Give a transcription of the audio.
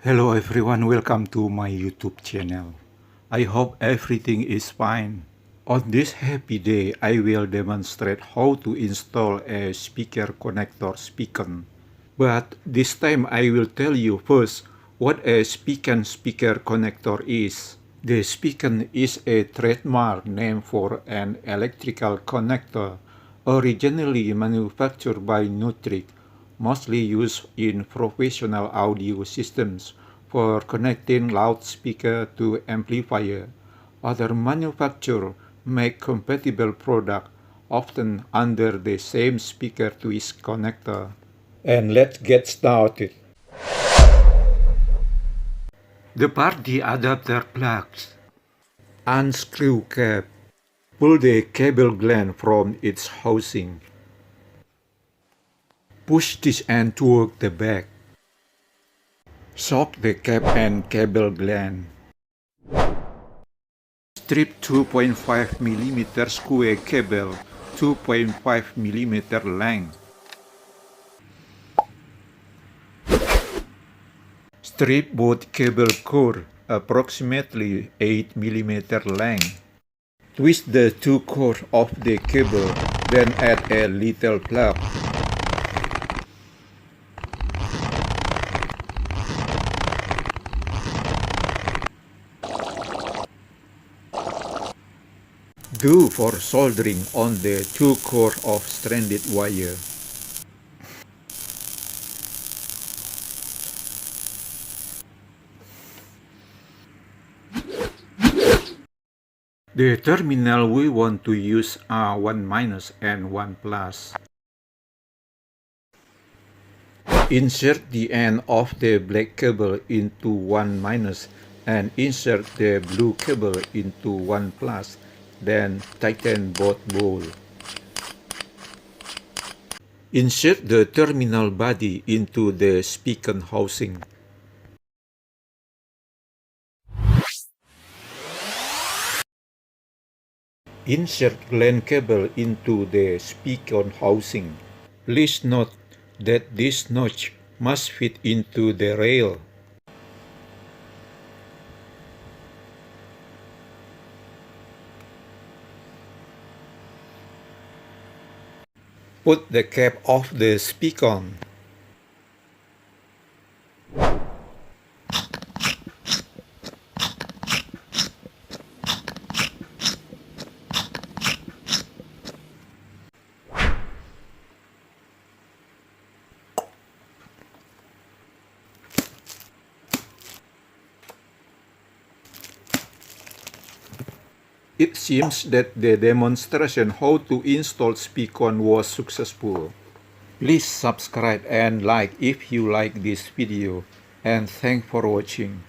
Hello everyone, welcome to my YouTube channel. I hope everything is fine. On this happy day, I will demonstrate how to install a speaker connector speakon. But this time I will tell you first what a speakon speaker connector is. The speakon is a trademark name for an electrical connector originally manufactured by Neutrik, mostly used in professional audio systems for connecting loudspeaker to amplifier. Other manufacturers make compatible products, often under the same speaker twist connector. And let's get started. The part the adapter plugs. Unscrew cap. Pull the cable gland from its housing. Push this end toward the back. Soak the cap and cable gland. Strip 2.5 mm square cable, 2.5 mm length. Strip both cable core, approximately 8 mm length. Twist the two cords of the cable, then add a little plug. Do for soldering on the two cords of stranded wire. The terminal we want to use are 1- and 1+. Insert the end of the black cable into 1- and insert the blue cable into 1+, then tighten both balls. Insert the terminal body into the speakon housing. Insert LAN cable into the speakon housing. Please note that this notch must fit into the rail. Put the cap of the speakon. It seems that the demonstration how to install speakon was successful. Please subscribe and like if you like this video, and thanks for watching.